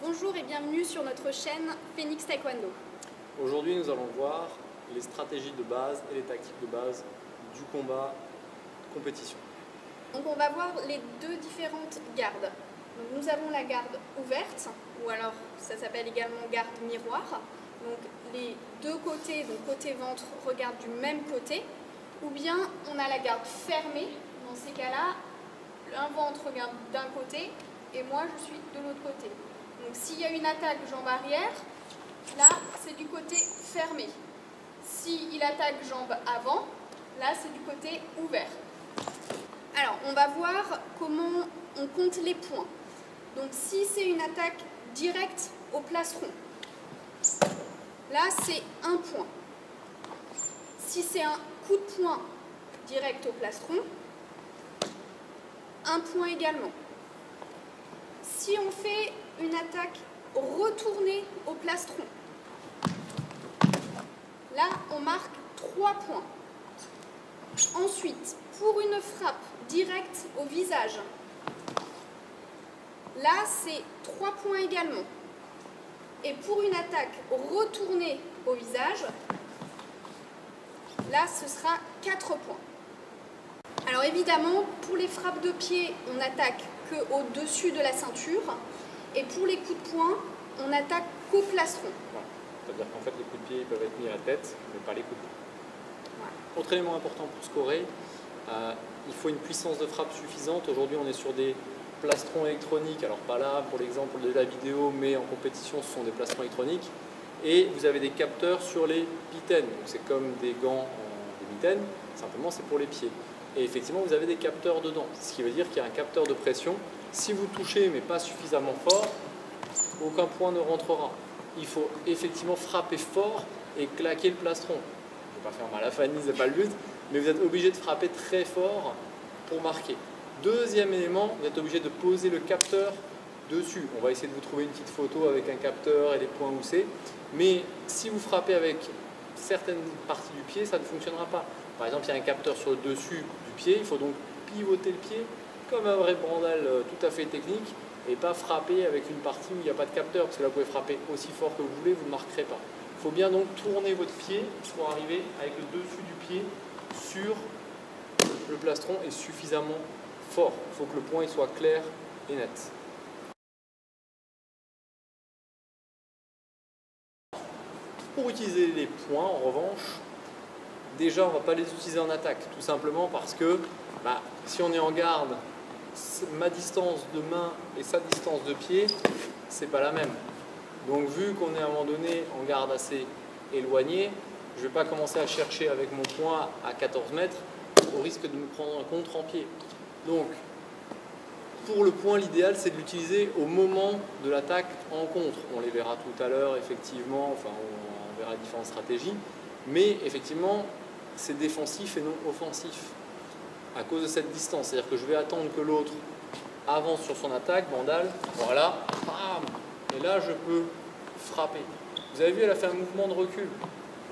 Bonjour et bienvenue sur notre chaîne Phoenix Taekwondo. Aujourd'hui, nous allons voir les stratégies de base et les tactiques de base du combat compétition. Donc on va voir les deux différentes gardes. Donc nous avons la garde ouverte, ou alors ça s'appelle également garde miroir. Donc les deux côtés, donc côté ventre, regardent du même côté. Ou bien on a la garde fermée. Dans ces cas-là, un ventre regarde d'un côté et moi je suis de l'autre côté. Donc s'il y a une attaque jambe arrière, là c'est du côté fermé. S'il attaque jambe avant, là c'est du côté ouvert. Alors on va voir comment on compte les points. Donc si c'est une attaque directe au plastron, là c'est un point. Si c'est un coup de poing direct au plastron, un point également. Si on fait une attaque retournée au plastron, là on marque 3 points. Ensuite, pour une frappe directe au visage, là c'est 3 points également. Et pour une attaque retournée au visage, là ce sera 4 points. Alors évidemment, pour les frappes de pied, on attaque qu'au-dessus de la ceinture. Et pour les coups de poing, on attaque qu'au plastron. Voilà. C'est-à-dire qu'en fait, les coups de pied peuvent être mis à la tête, mais pas les coups de poing. Voilà. Autre élément important pour scorer, il faut une puissance de frappe suffisante. Aujourd'hui, on est sur des plastrons électroniques. Alors pas là pour l'exemple de la vidéo, mais en compétition, ce sont des plastrons électroniques. Et vous avez des capteurs sur les mitaines. C'est comme des gants en mitaines, simplement c'est pour les pieds. Et effectivement, vous avez des capteurs dedans, ce qui veut dire qu'il y a un capteur de pression. Si vous touchez, mais pas suffisamment fort, aucun point ne rentrera. Il faut effectivement frapper fort et claquer le plastron. Je ne vais pas faire mal à Fanny, ce n'est pas le but, mais vous êtes obligé de frapper très fort pour marquer. Deuxième élément, vous êtes obligé de poser le capteur dessus. On va essayer de vous trouver une petite photo avec un capteur et les points où c'est. Mais si vous frappez avec certaines parties du pied, ça ne fonctionnera pas. Par exemple, il y a un capteur sur le dessus du pied, il faut donc pivoter le pied comme un vrai brandal tout à fait technique et pas frapper avec une partie où il n'y a pas de capteur, parce que là vous pouvez frapper aussi fort que vous voulez, vous ne marquerez pas. Il faut bien donc tourner votre pied pour arriver avec le dessus du pied sur le plastron et suffisamment fort. Il faut que le point il soit clair et net. Pour utiliser les points, en revanche, déjà on ne va pas les utiliser en attaque, tout simplement parce que si on est en garde, ma distance de main et sa distance de pied, c'est pas la même. Donc vu qu'on est à un moment donné en garde assez éloignée, je ne vais pas commencer à chercher avec mon poing à 14 mètres au risque de me prendre un contre en pied. Donc pour le point, l'idéal c'est de l'utiliser au moment de l'attaque en contre. On les verra tout à l'heure effectivement, enfin on verra différentes stratégies, mais effectivement c'est défensif et non offensif à cause de cette distance. C'est-à-dire que je vais attendre que l'autre avance sur son attaque, bandale, voilà, bam, et là je peux frapper. Vous avez vu, elle a fait un mouvement de recul.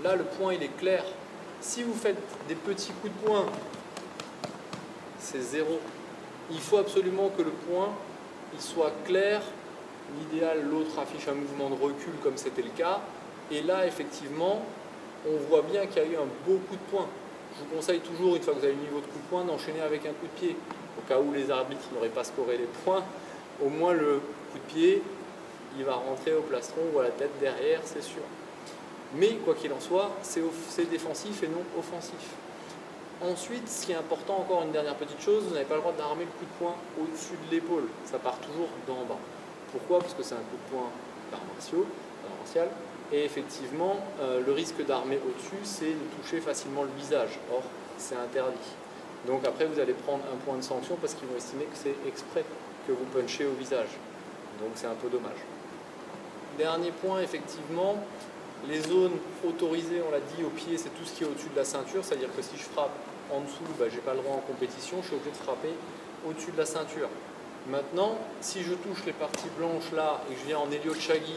Là le point il est clair. Si vous faites des petits coups de poing, c'est zéro. Il faut absolument que le point il soit clair. L'idéal, l'autre affiche un mouvement de recul comme c'était le cas. Et là effectivement, on voit bien qu'il y a eu un beau coup de poing. Je vous conseille toujours, une fois que vous avez le niveau de coup de poing, d'enchaîner avec un coup de pied. Au cas où les arbitres n'auraient pas scoré les points, au moins le coup de pied, il va rentrer au plastron ou à la tête derrière, c'est sûr. Mais quoi qu'il en soit, c'est défensif et non offensif. Ensuite, ce qui est important, encore une dernière petite chose, vous n'avez pas le droit d'armer le coup de poing au-dessus de l'épaule. Ça part toujours d'en bas. Pourquoi? Parce que c'est un coup de poing d'art martial. Et effectivement, le risque d'armer au-dessus, c'est de toucher facilement le visage. Or, c'est interdit. Donc après, vous allez prendre un point de sanction parce qu'ils vont estimer que c'est exprès que vous punchez au visage. Donc c'est un peu dommage. Dernier point, effectivement, les zones autorisées, on l'a dit, au pied, c'est tout ce qui est au-dessus de la ceinture. C'est-à-dire que si je frappe en dessous, je n'ai pas le droit en compétition, je suis obligé de frapper au-dessus de la ceinture. Maintenant, si je touche les parties blanches là et que je viens en Elliot-Chagi,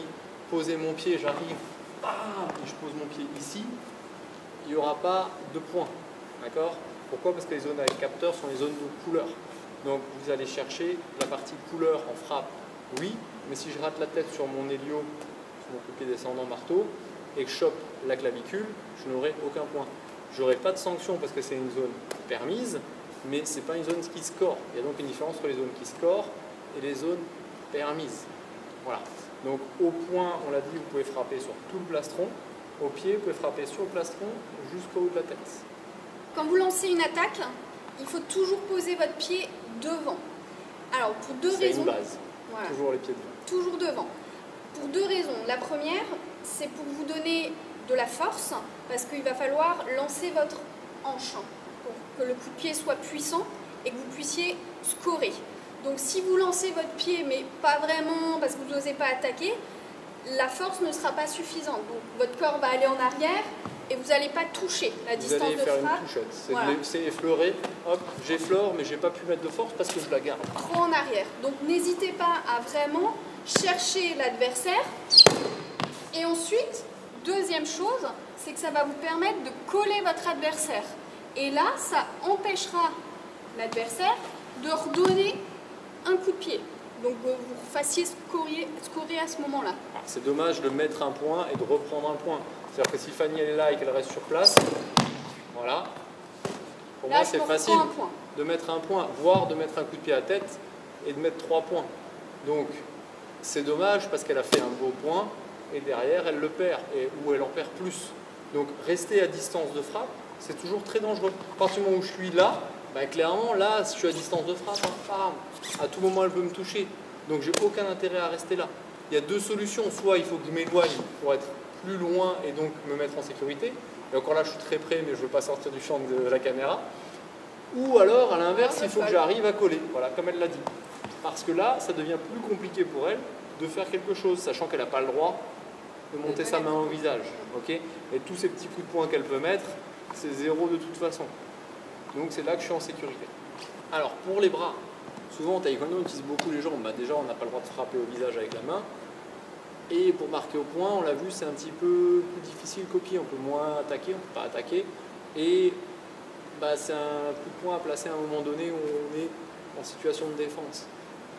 poser mon pied, j'arrive, et je pose mon pied ici, il n'y aura pas de point. D'accord? Pourquoi? Parce que les zones avec capteur sont les zones de couleur. Donc vous allez chercher la partie couleur en frappe, oui, mais si je rate la tête sur mon hélio, sur mon coup de pied descendant marteau, et que je chope la clavicule, je n'aurai aucun point. Je n'aurai pas de sanction parce que c'est une zone permise, mais ce n'est pas une zone qui score. Il y a donc une différence entre les zones qui scorent et les zones permises. Voilà. Donc au point, on l'a dit, vous pouvez frapper sur tout le plastron. Au pied, vous pouvez frapper sur le plastron jusqu'au haut de la tête. Quand vous lancez une attaque, il faut toujours poser votre pied devant. Alors pour deux raisons. C'est une base. Voilà. Toujours les pieds devant. Toujours devant. Pour deux raisons. La première, c'est pour vous donner de la force, parce qu'il va falloir lancer votre hanche pour que le coup de pied soit puissant et que vous puissiez scorer. Donc si vous lancez votre pied, mais pas vraiment parce que vous n'osez pas attaquer, la force ne sera pas suffisante. Donc votre corps va aller en arrière et vous n'allez pas toucher la distance de frappe. Vous allez faire une touchette. C'est effleurer, hop, j'effleure, mais je n'ai pas pu mettre de force parce que je la garde. Trop en arrière. Donc n'hésitez pas à vraiment chercher l'adversaire. Et ensuite, deuxième chose, c'est que ça va vous permettre de coller votre adversaire. Et là, ça empêchera l'adversaire de redonner un coup de pied. Donc vous fassiez scorer à ce moment-là. C'est dommage de mettre un point et de reprendre un point. C'est-à-dire que si Fanny elle est là et qu'elle reste sur place, voilà. Pour moi c'est facile de mettre un point, voire de mettre un coup de pied à tête et de mettre 3 points. Donc c'est dommage parce qu'elle a fait un beau point et derrière elle le perd, ou elle en perd plus. Donc rester à distance de frappe, c'est toujours très dangereux. À partir du moment où je suis là, clairement, là, si je suis à distance de frappe, à tout moment, elle peut me toucher. Donc, j'ai aucun intérêt à rester là. Il y a deux solutions. Soit il faut que je m'éloigne pour être plus loin et donc me mettre en sécurité. Et encore là, je suis très près, mais je ne veux pas sortir du champ de la caméra. Ou alors, à l'inverse, il faut que j'arrive à coller. Voilà, comme elle l'a dit. Parce que là, ça devient plus compliqué pour elle de faire quelque chose, sachant qu'elle n'a pas le droit de monter sa main au visage. Okay, et tous ces petits coups de poing qu'elle peut mettre, c'est zéro de toute façon. Donc c'est là que je suis en sécurité. Alors pour les bras, souvent en taekwondo on utilise beaucoup les jambes. Déjà on n'a pas le droit de frapper au visage avec la main. Et pour marquer au point, on l'a vu, c'est un petit peu plus difficile qu'au pied. On peut moins attaquer, on ne peut pas attaquer. Et c'est un coup de poing à placer à un moment donné où on est en situation de défense.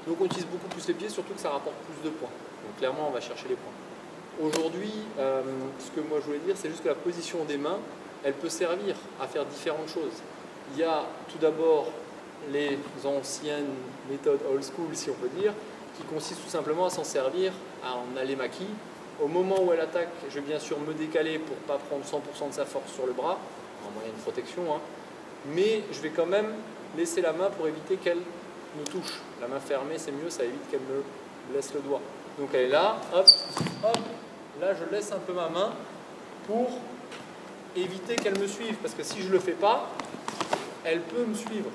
Donc on utilise beaucoup plus les pieds, surtout que ça rapporte plus de points. Donc clairement on va chercher les points. Aujourd'hui, ce que moi je voulais dire, c'est juste que la position des mains, elle peut servir à faire différentes choses. Il y a tout d'abord les anciennes méthodes old school, si on peut dire, qui consistent tout simplement à s'en servir en alémaki. Au moment où elle attaque, je vais bien sûr me décaler pour ne pas prendre 100% de sa force sur le bras, en moyen de protection, mais je vais quand même laisser la main pour éviter qu'elle me touche. La main fermée, c'est mieux, ça évite qu'elle me laisse le doigt. Donc elle est là, hop, hop, là je laisse un peu ma main pour éviter qu'elle me suive, parce que si je ne le fais pas, elle peut me suivre.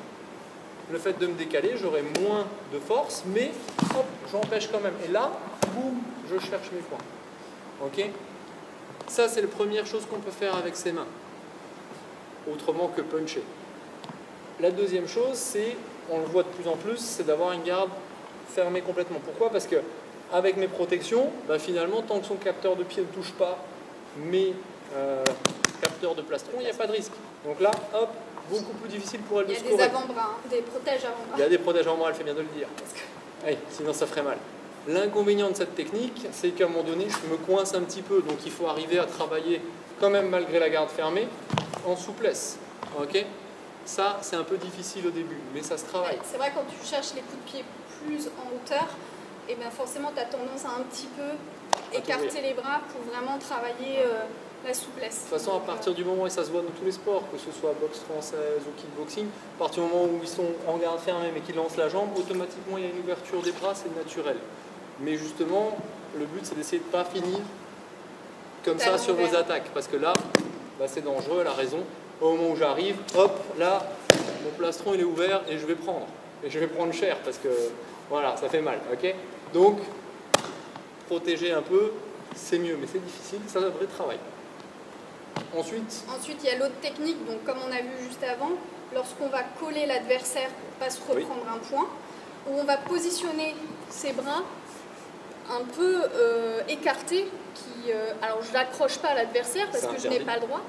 Le fait de me décaler, j'aurai moins de force, mais hop, j'empêche quand même. Et là, boum, je cherche mes points. Ok ? Ça, c'est la première chose qu'on peut faire avec ses mains, autrement que puncher. La deuxième chose, c'est, on le voit de plus en plus, c'est d'avoir une garde fermée complètement. Pourquoi ? Parce que avec mes protections, finalement, tant que son capteur de pied ne touche pas mes capteurs de plastron, il n'y a pas de risque. Donc là, hop, beaucoup plus difficile pour elle de scorer. Il y a des avant-bras, des protèges avant-bras. Il y a des protèges avant-bras, elle fait bien de le dire. Oui, sinon ça ferait mal. L'inconvénient de cette technique, c'est qu'à un moment donné, je me coince un petit peu. Donc il faut arriver à travailler, quand même malgré la garde fermée, en souplesse. Ok ? Ça, c'est un peu difficile au début, mais ça se travaille. C'est vrai, quand tu cherches les coups de pied plus en hauteur, et bien forcément, tu as tendance à un petit peu écarter les bras pour vraiment travailler la souplesse. De toute façon, à partir du moment où ça se voit dans tous les sports, que ce soit boxe française ou kickboxing, à partir du moment où ils sont en garde fermée mais qu'ils lancent la jambe, automatiquement il y a une ouverture des bras, c'est naturel. Mais justement, le but c'est d'essayer de ne pas finir comme ça sur vos attaques, parce que là, c'est dangereux, elle a raison. Au moment où j'arrive, hop, là, mon plastron il est ouvert et je vais prendre. Et je vais prendre cher parce que voilà, ça fait mal. Ok ? Donc, protéger un peu, c'est mieux, mais c'est difficile, c'est un vrai travail. Ensuite, il y a l'autre technique, donc comme on a vu juste avant, lorsqu'on va coller l'adversaire pour ne pas se reprendre un point, où on va positionner ses bras un peu écartés, alors je n'accroche pas à l'adversaire parce que je n'ai pas le droit,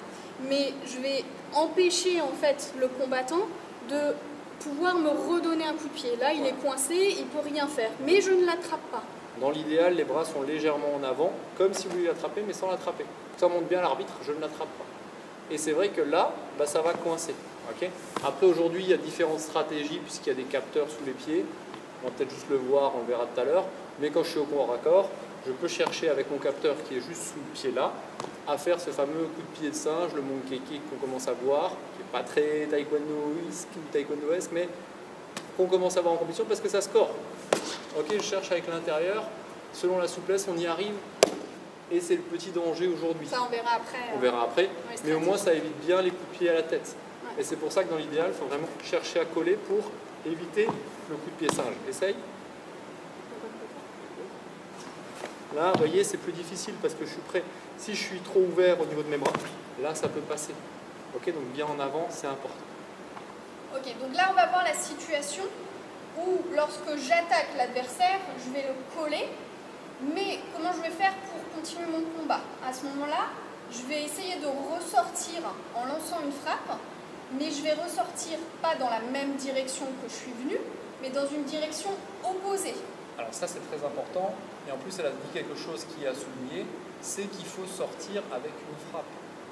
mais je vais empêcher en fait le combattant de pouvoir me redonner un coup de pied. Là, il est coincé, il ne peut rien faire, mais je ne l'attrape pas. Dans l'idéal, les bras sont légèrement en avant, comme si vous vouliez l'attraper, mais sans l'attraper. Ça montre bien à l'arbitre, je ne l'attrape pas. Et c'est vrai que là, bah, ça va coincer. Okay. Après, aujourd'hui, il y a différentes stratégies, puisqu'il y a des capteurs sous les pieds. On va peut-être juste le voir, on le verra tout à l'heure. Mais quand je suis au corps à corps, je peux chercher avec mon capteur qui est juste sous le pied là, à faire ce fameux coup de pied de singe, le monkey kick qu'on commence à voir, qui n'est pas très taekwondo-esque, mais qu'on commence à voir en compétition parce que ça score. Ok, je cherche avec l'intérieur, selon la souplesse, on y arrive, et c'est le petit danger aujourd'hui. Ça, on verra après. On verra après, mais au moins ça évite bien les coups de pied à la tête. Ouais. Et c'est pour ça que dans l'idéal, il faut vraiment chercher à coller pour éviter le coup de pied singe. Essaye. Là, vous voyez, c'est plus difficile parce que je suis prêt. Si je suis trop ouvert au niveau de mes bras, là, ça peut passer. Ok, donc bien en avant, c'est important. Ok, donc là, on va voir la situation où, lorsque j'attaque l'adversaire, je vais le coller. Mais comment je vais faire pour continuer mon combat? À ce moment-là, je vais essayer de ressortir en lançant une frappe, mais je vais ressortir pas dans la même direction que je suis venu, mais dans une direction opposée. Alors ça, c'est très important. Et en plus, elle a dit quelque chose qui a souligné, c'est qu'il faut sortir avec une frappe.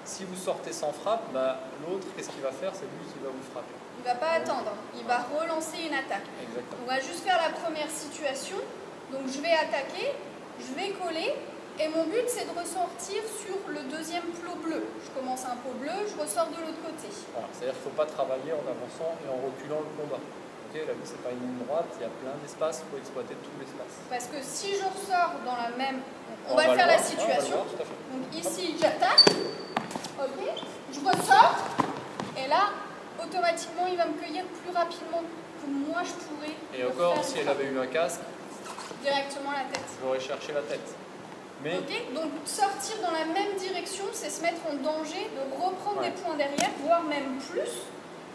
Si vous sortez sans frappe, bah, l'autre, qu'est-ce qu'il va faire? C'est lui qui va vous frapper. Il ne va pas attendre, il va relancer une attaque. Exactement. On va juste faire la première situation. Donc je vais attaquer, je vais coller, et mon but c'est de ressortir sur le deuxième plot bleu. Je commence un pot bleu, je ressors de l'autre côté. Voilà, c'est-à-dire qu'il ne faut pas travailler en avançant et en reculant le combat. Okay, la vie, c'est pas une ligne droite, il y a plein d'espace, il faut exploiter tout l'espace. Parce que si je ressors dans la même... On va faire la situation. Donc ici, j'attaque, ok, je ressors, et là, automatiquement, il va me cueillir plus rapidement que moi je pourrais. Et encore, si elle avait eu un casque, directement la tête. J'aurais cherché la tête. Mais... Ok, donc sortir dans la même direction, c'est se mettre en danger de reprendre des points derrière, voire même plus,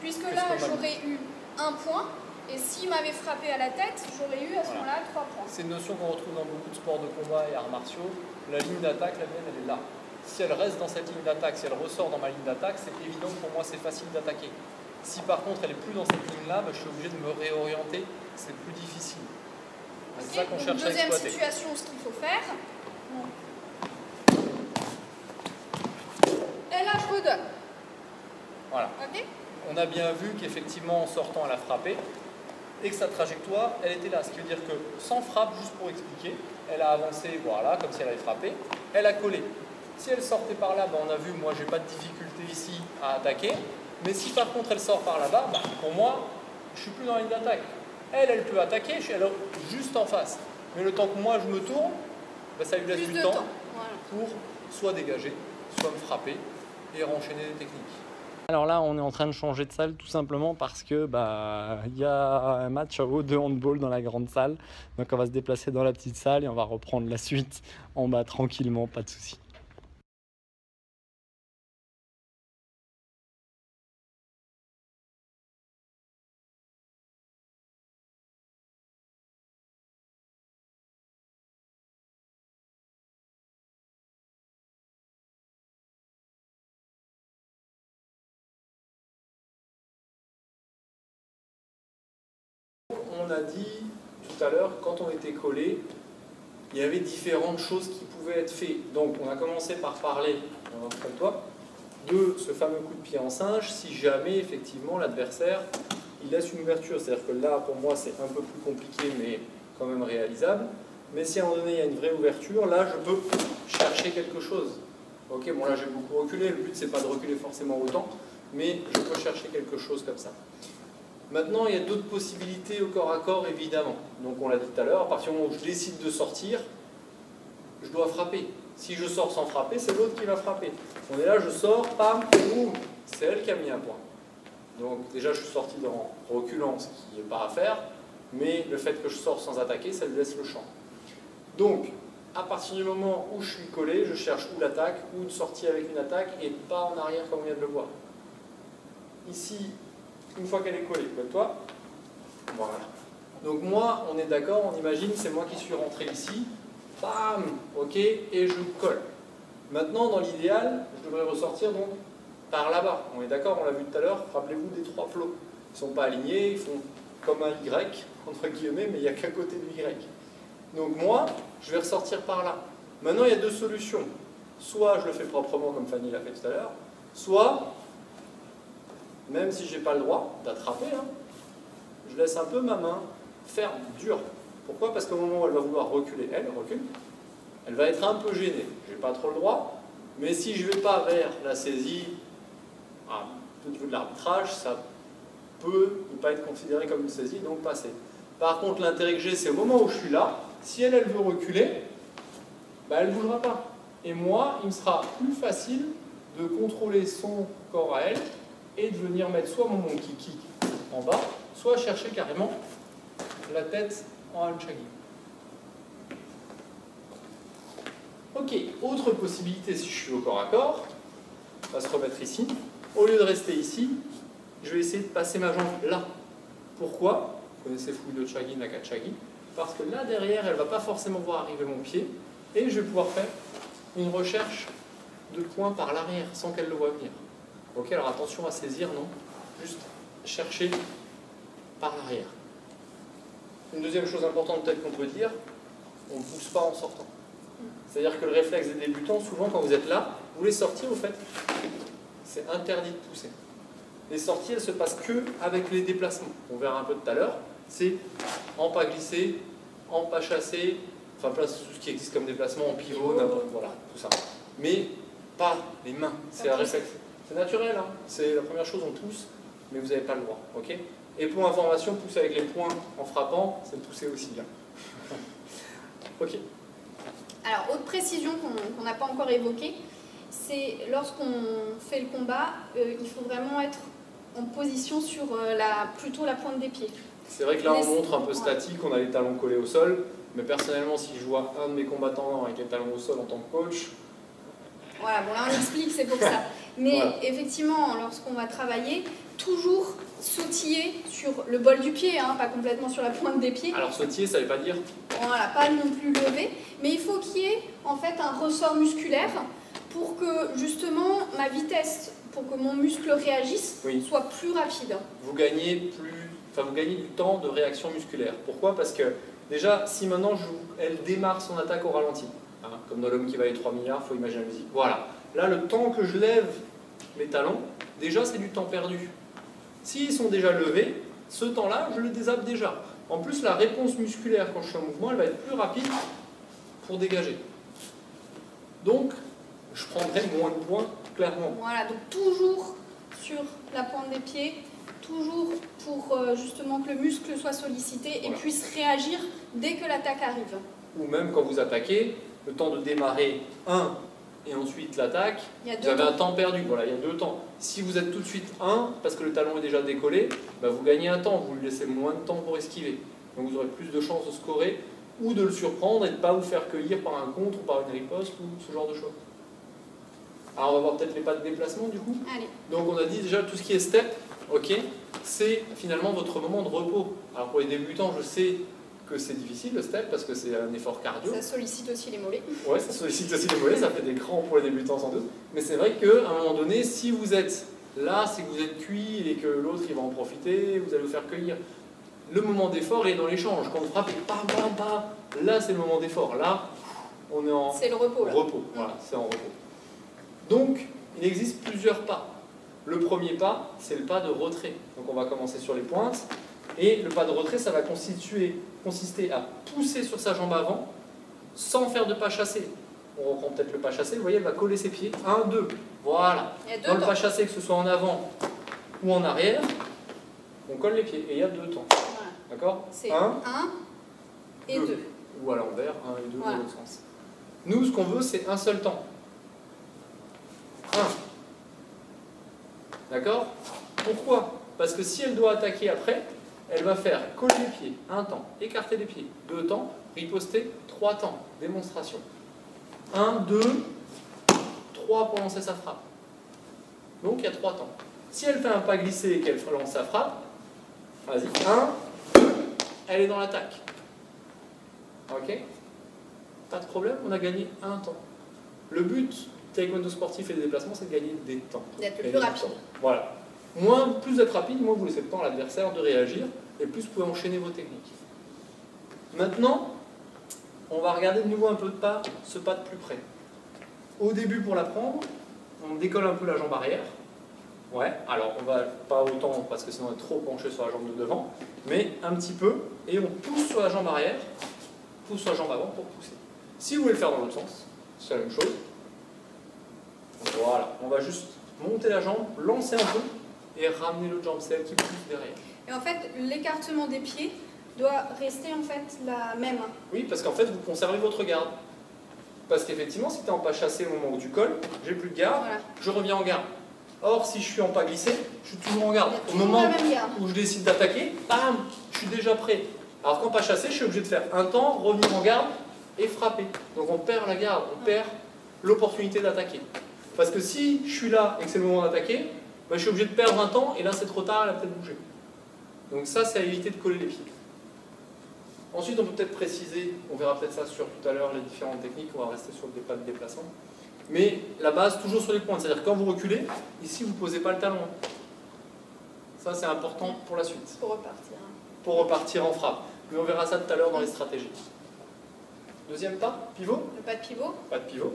puisque là, j'aurais eu un point. Et s'il m'avait frappé à la tête, j'aurais eu à ce moment-là 3 points. C'est une notion qu'on retrouve dans beaucoup de sports de combat et arts martiaux. La ligne d'attaque, la mienne, elle est là. Si elle reste dans cette ligne d'attaque, si elle ressort dans ma ligne d'attaque, c'est évident que pour moi, c'est facile d'attaquer. Si par contre, elle n'est plus dans cette ligne-là, bah, je suis obligé de me réorienter. C'est plus difficile. C'est ça qu'on cherche à exploiter. Deuxième situation, ce qu'il faut faire. Et là, je redonne. Voilà. Okay. On a bien vu qu'effectivement, en sortant, elle a frappé. Et que sa trajectoire, elle était là. Ce qui veut dire que sans frappe, juste pour expliquer, elle a avancé, voilà, comme si elle avait frappé, elle a collé. Si elle sortait par là, ben on a vu, moi j'ai pas de difficulté ici à attaquer, mais si par contre elle sort par là-bas, ben, pour moi, je suis plus dans la ligne d'attaque. Elle peut attaquer, je suis alors juste en face. Mais le temps que moi je me tourne, ben, ça lui laisse du temps pour soit dégager, soit me frapper et enchaîner des techniques. Alors là, on est en train de changer de salle tout simplement parce que y a un match de handball dans la grande salle. Donc on va se déplacer dans la petite salle et on va reprendre la suite en bas tranquillement, pas de souci. On a dit tout à l'heure, quand on était collé, il y avait différentes choses qui pouvaient être faites. Donc on a commencé par parler, comme toi, de ce fameux coup de pied en singe, si jamais effectivement l'adversaire il laisse une ouverture. C'est-à-dire que là, pour moi, c'est un peu plus compliqué, mais quand même réalisable. Mais si à un moment donné, il y a une vraie ouverture, là, je peux chercher quelque chose. Ok, bon là, j'ai beaucoup reculé. Le but, c'est pas de reculer forcément autant, mais je peux chercher quelque chose comme ça. Maintenant, il y a d'autres possibilités au corps à corps, évidemment. Donc, on l'a dit tout à l'heure, à partir du moment où je décide de sortir, je dois frapper. Si je sors sans frapper, c'est l'autre qui va frapper. On est là, je sors, pam, boum, c'est elle qui a mis un point. Donc, déjà, je suis sorti en reculant, ce qui n'est pas à faire, mais le fait que je sors sans attaquer, ça lui laisse le champ. Donc, à partir du moment où je suis collé, je cherche ou l'attaque, ou une sortie avec une attaque, et pas en arrière comme on vient de le voir. Ici, une fois qu'elle est collée, comme toi, voilà. Donc moi, on est d'accord, on imagine, c'est moi qui suis rentré ici, bam, ok, et je colle. Maintenant, dans l'idéal, je devrais ressortir donc par là-bas. On est d'accord, on l'a vu tout à l'heure, rappelez-vous des 3 plots. Ils ne sont pas alignés, ils font comme un Y, entre guillemets, mais il n'y a qu'un côté du Y. Donc moi, je vais ressortir par là. Maintenant, il y a deux solutions. Soit je le fais proprement comme Fanny l'a fait tout à l'heure, soit, même si je n'ai pas le droit d'attraper, hein, je laisse un peu ma main ferme, dure. Pourquoi? Parce qu'au moment où elle va vouloir reculer, elle recule, elle va être un peu gênée. Je n'ai pas trop le droit, mais si je ne vais pas vers la saisie, au niveau de l'arbitrage, ça peut ne pas être considéré comme une saisie, donc passer. Par contre, l'intérêt que j'ai, c'est au moment où je suis là, si elle veut reculer, bah, elle ne bougera pas. Et moi, il me sera plus facile de contrôler son corps à elle et de venir mettre soit mon monkey kick en bas, soit chercher carrément la tête en Al-Chagi. Ok, autre possibilité si je suis au corps à corps, on va se remettre ici. Au lieu de rester ici, je vais essayer de passer ma jambe là. Pourquoi? Vous connaissez Fudo Chagi, Nakachagi. Parce que là derrière, elle ne va pas forcément voir arriver mon pied et je vais pouvoir faire une recherche de points par l'arrière sans qu'elle le voie venir. Ok, alors attention à saisir, non? Juste chercher par l'arrière. Une deuxième chose importante peut-être qu'on peut dire, on ne pousse pas en sortant. C'est-à-dire que le réflexe des débutants, souvent quand vous êtes là, vous voulez sortir au fait, c'est interdit de pousser. Les sorties, elles se passent que avec les déplacements. On verra un peu tout à l'heure. C'est en pas glissé, en pas chassé, enfin tout ce qui existe comme déplacement, en pivot, n'importe, voilà, tout ça. Mais pas les mains, c'est un réflexe. C'est naturel, hein. C'est la première chose, on pousse, mais vous n'avez pas le droit, ok? Et pour information, pousser avec les poings en frappant, c'est pousser aussi bien. Ok. Alors, autre précision qu'on n'a pas encore évoquée, c'est lorsqu'on fait le combat, il faut vraiment être en position sur plutôt la pointe des pieds. C'est vrai que là, on montre un peu statique, on a les talons collés au sol, mais personnellement, si je vois un de mes combattants avec les talons au sol en tant que coach... Voilà, bon là on explique, c'est pour ça. Mais voilà. Effectivement, lorsqu'on va travailler, toujours sautiller sur le bol du pied, hein, pas complètement sur la pointe des pieds. Alors sautiller, ça ne veut pas dire... Voilà, pas non plus lever, mais il faut qu'il y ait en fait un ressort musculaire pour que justement ma vitesse, pour que mon muscle réagisse, soit plus rapide. Vous gagnez du temps de réaction musculaire. Pourquoi? Parce que déjà, si maintenant elle démarre son attaque au ralenti, hein, comme dans l'homme qui valait 3 milliards, il faut imaginer la musique. Voilà. Là, le temps que je lève mes talons, déjà c'est du temps perdu. S'ils sont déjà levés, ce temps-là, je le dézappe déjà. En plus, la réponse musculaire quand je suis en mouvement, elle va être plus rapide pour dégager. Donc, je prendrai moins de points, clairement. Voilà, donc toujours sur la pointe des pieds, toujours pour justement que le muscle soit sollicité et puisse réagir dès que l'attaque arrive. Ou même quand vous attaquez, le temps de démarrer et ensuite l'attaque, vous avez un temps perdu. Voilà, il y a 2 temps. Si vous êtes tout de suite parce que le talon est déjà décollé, bah vous gagnez un temps, vous lui laissez moins de temps pour esquiver. Donc vous aurez plus de chances de scorer ou de le surprendre et de ne pas vous faire cueillir par un contre ou par une riposte ou ce genre de choses. Alors on va voir peut-être les pas de déplacement du coup. Allez. Donc on a dit déjà tout ce qui est step, ok, c'est finalement votre moment de repos. Alors pour les débutants, je sais que c'est difficile le step parce que c'est un effort cardio. Ça sollicite aussi les mollets. Ouais, ça sollicite aussi les mollets, ça fait des crampes pour les débutants sans doute. Mais c'est vrai qu'à un moment donné, si vous êtes là, c'est que vous êtes cuit et que l'autre il va en profiter, vous allez vous faire cueillir. Le moment d'effort est dans l'échange. Quand vous frappez, bam, bam, bam, là c'est le moment d'effort. Là, on est en c'est le repos. Là. Voilà, c'est en repos. Donc, il existe plusieurs pas. Le premier pas, c'est le pas de retrait. Donc on va commencer sur les pointes. Et le pas de retrait, ça va consister à pousser sur sa jambe avant, sans faire de pas chassé. On reprend peut-être le pas chassé, vous voyez, elle va coller ses pieds. 1, 2, voilà. Dans le pas chassé, que ce soit en avant ou en arrière, on colle les pieds. Et il y a 2 temps. Voilà. D'accord? C'est 1 et 2. Ou à l'envers, 1 et 2 voilà. dans l'autre sens. Nous, ce qu'on veut, c'est un seul temps. 1. D'accord? Pourquoi? Parce que si elle doit attaquer après, elle va faire coller les pieds, 1 temps, écarter les pieds, 2 temps, riposter, 3 temps, démonstration. 1, 2, 3 pour lancer sa frappe. Donc il y a 3 temps. Si elle fait un pas glissé et qu'elle lance sa frappe, vas-y, 1, 2, elle est dans l'attaque. Ok? Pas de problème, on a gagné 1 temps. Le but taekwondo sportif et des déplacements, c'est de gagner des temps. D'être le plus rapide. Voilà. Plus d'être rapide, moins vous laissez le temps à l'adversaire de réagir, et plus vous pouvez enchaîner vos techniques. Maintenant, on va regarder de nouveau un peu ce pas de plus près. Au début, pour l'apprendre, on décolle un peu la jambe arrière. Ouais, alors on va pas autant parce que sinon on est trop penché sur la jambe de devant, mais un petit peu, et on pousse sur la jambe arrière, pousse sur la jambe avant pour pousser. Si vous voulez le faire dans l'autre sens, c'est la même chose. Voilà, on va juste monter la jambe, lancer un peu, et ramener l'autre jambe, c'est elle qui pousse derrière. Et en fait, l'écartement des pieds doit rester en fait la même. Oui, parce qu'en fait, vous conservez votre garde. Parce qu'effectivement, si tu es en pas chassé au moment où tu colles, j'ai plus de garde, Voilà. je reviens en garde. Or, si je suis en pas glissé, je suis toujours en garde. Au Toujours moment la même garde. où je décide d'attaquer, bam, je suis déjà prêt. Alors qu'en pas chassé, je suis obligé de faire un temps, revenir en garde et frapper. Donc on perd la garde, on perd l'opportunité d'attaquer. Parce que si je suis là et que c'est le moment d'attaquer, ben, je suis obligé de perdre un temps et là c'est trop tard, elle a peut-être bougé. Donc ça, c'est à éviter de coller les pieds. Ensuite, on peut peut-être préciser, on verra peut-être ça sur tout à l'heure, les différentes techniques, on va rester sur des pas de déplacement. Mais la base, toujours sur les pointes, c'est-à-dire quand vous reculez, ici vous ne posez pas le talon. Ça, c'est important pour la suite. Pour repartir. Pour repartir en frappe. Mais on verra ça tout à l'heure dans les stratégies. Deuxième pas, pivot. Le pas de pivot. Pas de pivot.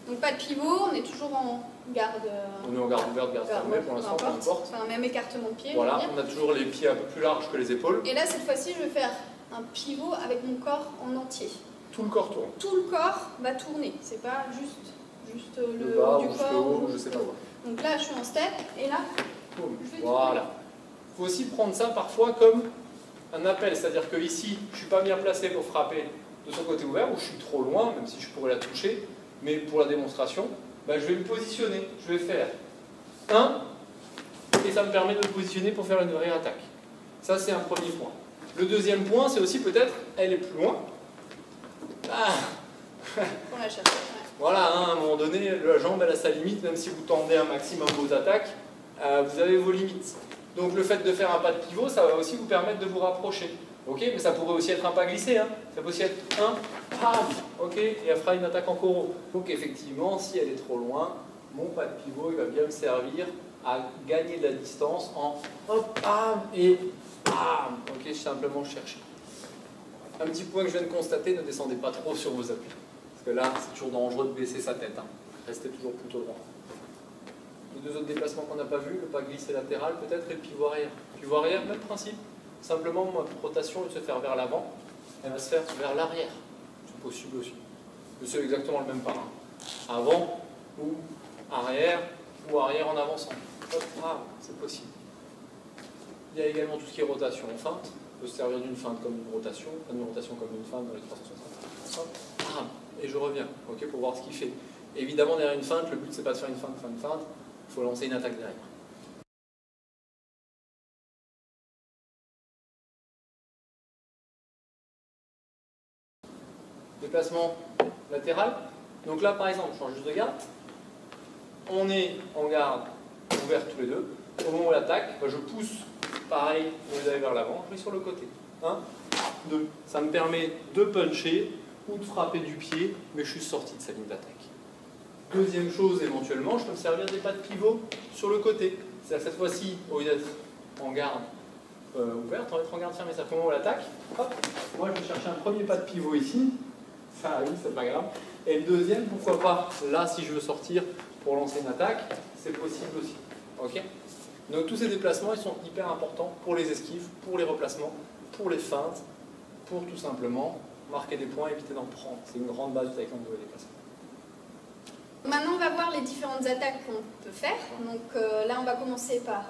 Donc pas de pivot, on est toujours en garde. On est en garde ouverte, garde fermée pour l'instant, peu importe. Enfin, même écartement de pied. Voilà, on a toujours les pieds un peu plus larges que les épaules. Et là, cette fois-ci, je vais faire un pivot avec mon corps en entier. Tout le corps tourne. Tout le corps va tourner. C'est pas juste le bas haut du ou jusqu'au corps. haut, je sais pas quoi. Donc là, je suis en step et là, je vais voilà. Il faut aussi prendre ça parfois comme un appel, c'est-à-dire que ici, je ne suis pas bien placé pour frapper de son côté ouvert, ou je suis trop loin, même si je pourrais la toucher, mais pour la démonstration, ben, je vais me positionner. Je vais faire 1, et ça me permet de me positionner pour faire une vraie attaque. Ça, c'est un premier point. Le deuxième point, c'est aussi peut-être, elle est plus loin. Ah. pour la chercher. Ouais. Voilà, hein, à un moment donné, la jambe elle a sa limite, même si vous tendez un maximum vos attaques, vous avez vos limites. Donc le fait de faire un pas de pivot, ça va aussi vous permettre de vous rapprocher. Ok, mais ça pourrait aussi être un pas glissé, hein. Ça peut aussi être un, bam, ok, et elle fera une attaque en coraux. Donc effectivement, si elle est trop loin, mon pas de pivot, il va bien me servir à gagner de la distance en hop, bam, et bam, ok, simplement chercher. Un petit point que je viens de constater, ne descendez pas trop sur vos appuis. Parce que là, c'est toujours dangereux de baisser sa tête. Hein. Restez toujours plutôt droit. Les deux autres déplacements qu'on n'a pas vus, le pas glissé latéral peut-être et le pivot arrière. Pivot arrière, même principe. Simplement, ma rotation, au lieu de se faire vers l'avant, elle va se faire vers l'arrière. C'est possible aussi. Mais c'est exactement le même pas. Hein. Avant ou arrière en avançant. Hop, ah, c'est possible. Il y a également tout ce qui est rotation en feinte. On peut se servir d'une feinte comme une rotation comme une feinte dans les 360. Hop, ah, et je reviens, ok, pour voir ce qu'il fait. Évidemment, derrière une feinte, le but c'est pas de faire une feinte, il faut lancer une attaque derrière. Déplacement latéral. Donc là, par exemple, je change juste de garde. On est en garde ouverte tous les deux. Au moment où l'attaque, je pousse, pareil, au lieu d'aller vers l'avant, je vais sur le côté. 1, 2. Ça me permet de puncher ou de frapper du pied, mais je suis sorti de sa ligne d'attaque. Deuxième chose, éventuellement, je peux me servir des pas de pivot sur le côté. C'est-à-dire cette fois-ci, au lieu d'être en garde ouverte, on va être en garde fermée. C'est-à-dire qu'au moment où l'attaque, hop, moi je vais chercher un premier pas de pivot ici. Ça arrive, c'est pas grave. Et le deuxième, pourquoi pas, là, si je veux sortir pour lancer une attaque, c'est possible aussi. Ok ? Donc tous ces déplacements, ils sont hyper importants pour les esquives, pour les replacements, pour les feintes, pour tout simplement marquer des points, éviter d'en prendre. C'est une grande base du taekwondo et déplacement. Maintenant, on va voir les différentes attaques qu'on peut faire. Donc là, on va commencer par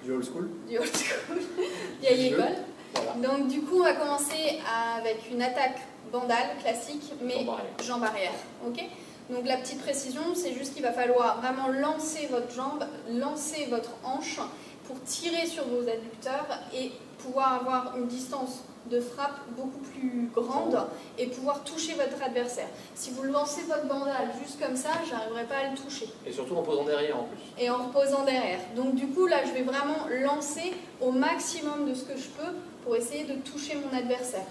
du old school. Du old school, vieille école. Voilà. Donc du coup, on va commencer avec une attaque bandale classique, mais jambe arrière. Okay, donc la petite précision, c'est juste qu'il va falloir vraiment lancer votre jambe, lancer votre hanche pour tirer sur vos adducteurs et pouvoir avoir une distance de frappe beaucoup plus grande et pouvoir toucher votre adversaire. Si vous lancez votre bandale juste comme ça, j'arriverai pas à le toucher. Et surtout en posant derrière en plus. Et en reposant derrière. Donc du coup, là, je vais vraiment lancer au maximum de ce que je peux pour essayer de toucher mon adversaire.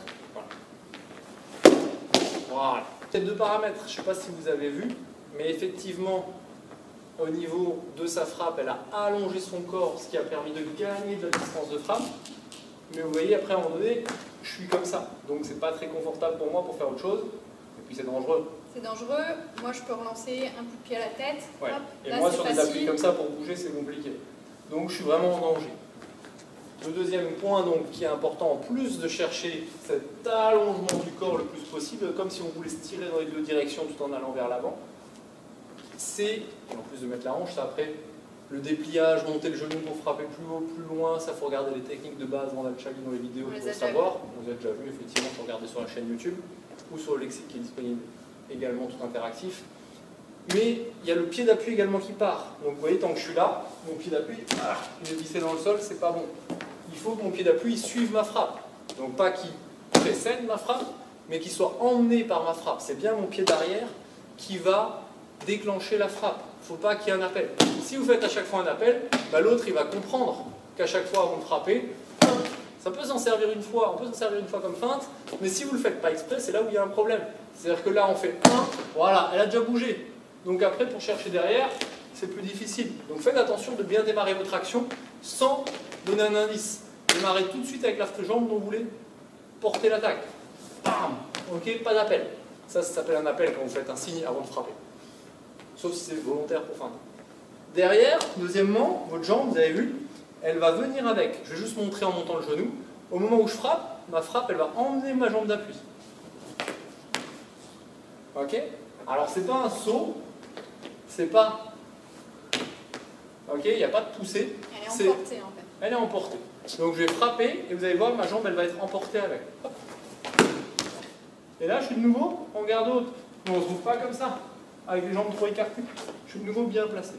Voilà. Ces deux paramètres, je ne sais pas si vous avez vu, mais effectivement, au niveau de sa frappe, elle a allongé son corps, ce qui a permis de gagner de la distance de frappe. Mais vous voyez, après, à un moment donné, je suis comme ça. Donc c'est pas très confortable pour moi pour faire autre chose. Et puis c'est dangereux. C'est dangereux. Moi, je peux relancer un coup de pied à la tête. Ouais. Hop, Et là, moi, sur des facile. appuis comme ça, pour bouger, c'est compliqué. Donc je suis vraiment en danger. Le deuxième point donc, qui est important, en plus de chercher cet allongement du corps le plus possible, comme si on voulait se tirer dans les deux directions tout en allant vers l'avant, c'est, en plus de mettre la hanche, ça après, le dépliage, monter le genou pour frapper plus haut, plus loin, ça faut regarder les techniques de base dans l'Anchagi dans les vidéos pour le savoir. Vous avez déjà vu, effectivement, il faut regarder sur la chaîne YouTube ou sur le lexique qui est disponible également tout interactif. Mais il y a le pied d'appui également qui part. Donc vous voyez, tant que je suis là, mon pied d'appui, il est vissé dans le sol, c'est pas bon. Il faut que mon pied d'appui suive ma frappe. Donc pas qu'il précède ma frappe, mais qu'il soit emmené par ma frappe. C'est bien mon pied d'arrière qui va déclencher la frappe. Il ne faut pas qu'il y ait un appel. Si vous faites à chaque fois un appel, bah, l'autre il va comprendre qu'à chaque fois avant de frapper, ça peut s'en servir une fois, on peut s'en servir une fois comme feinte, mais si vous ne le faites pas exprès, c'est là où il y a un problème. C'est-à-dire que là on fait 1, voilà, elle a déjà bougé. Donc après pour chercher derrière, c'est plus difficile. Donc faites attention de bien démarrer votre action sans donner un indice. Démarrez tout de suite avec la jambe dont vous voulez porter l'attaque. Bam! Ok, pas d'appel. Ça s'appelle un appel quand vous faites un signe avant de frapper. Sauf si c'est volontaire pour feindre. Derrière, deuxièmement, votre jambe, vous avez vu, elle va venir avec. Je vais juste montrer en montant le genou. Au moment où je frappe, ma frappe, elle va emmener ma jambe d'appui. Ok? Alors, c'est pas un saut, c'est pas. Ok? Il n'y a pas de poussée. Elle est emportée en fait. Elle est emportée. Donc, je vais frapper et vous allez voir, ma jambe, elle va être emportée avec. Hop. Et là, je suis de nouveau en garde haute. On ne se trouve pas comme ça, avec les jambes trop écartées. Je suis de nouveau bien placé.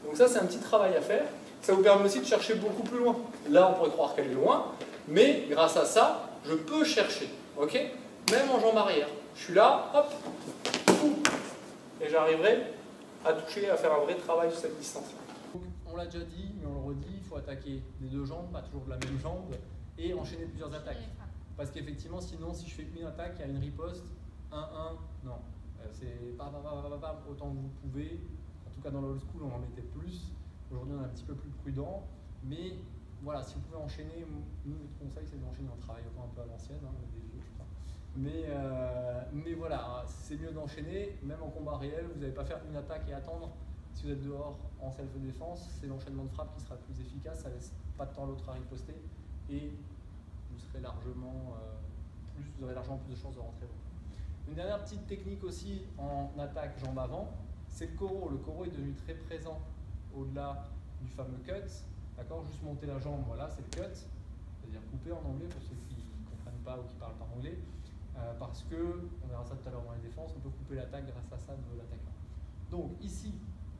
Donc ça, c'est un petit travail à faire. Ça vous permet aussi de chercher beaucoup plus loin. Là, on pourrait croire qu'elle est loin, mais grâce à ça, je peux chercher. Ok? Même en jambe arrière. Je suis là, hop, et j'arriverai à toucher, à faire un vrai travail sur cette distance. Donc, on l'a déjà dit, mais on le redit, il faut attaquer des deux jambes, pas toujours de la même jambe, et enchaîner plusieurs attaques. Parce qu'effectivement, sinon, si je fais une attaque, il y a une riposte, 1-1, non. C'est pas autant que vous pouvez. En tout cas, dans l'old school, on en mettait plus. Aujourd'hui, on est un petit peu plus prudent. Mais voilà, si vous pouvez enchaîner, nous, notre conseil, c'est d'enchaîner. On travaille encore un peu à l'ancienne, hein, on est des vieux, je crois. Mais voilà, c'est mieux d'enchaîner. Même en combat réel, vous n'allez pas faire une attaque et attendre. Si vous êtes dehors en self-défense, c'est l'enchaînement de frappe qui sera le plus efficace. Ça laisse pas de temps à l'autre à riposter. Et vous serez largement vous aurez largement plus de chances de rentrer. Une dernière petite technique aussi en attaque jambe avant, c'est le koro. Le koro est devenu très présent au-delà du fameux cut. D'accord, juste monter la jambe, voilà, c'est le cut. C'est-à-dire couper en anglais pour ceux qui ne comprennent pas ou qui ne parlent pas anglais. Parce que, on verra ça tout à l'heure dans les défenses, on peut couper l'attaque grâce à ça de l'attaquant. Donc ici,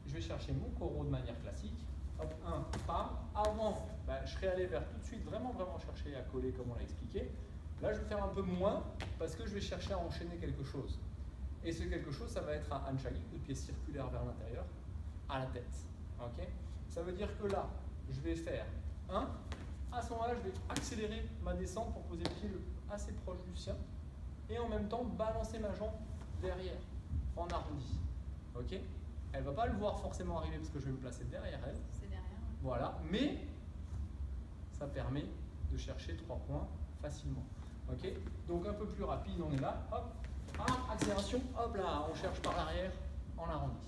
je vais chercher mon koro de manière classique. Hop, 1, pam. Avant, je serais allé vers tout de suite vraiment chercher à coller comme on l'a expliqué. Là, je vais faire un peu moins parce que je vais chercher à enchaîner quelque chose. Et ce quelque chose, ça va être un Anchagi, coup de pied circulaire vers l'intérieur, à la tête. Okay, ça veut dire que là, je vais faire 1. À ce moment-là, je vais accélérer ma descente pour poser le pied assez proche du sien. Et en même temps, balancer ma jambe derrière, en arrondi. Ok, elle ne va pas le voir forcément arriver parce que je vais me placer derrière elle. C'est derrière. Voilà, mais ça permet de chercher 3 points facilement. Ok, donc un peu plus rapide, on est là, hop, accélération, hop là, on cherche par l'arrière en arrondi.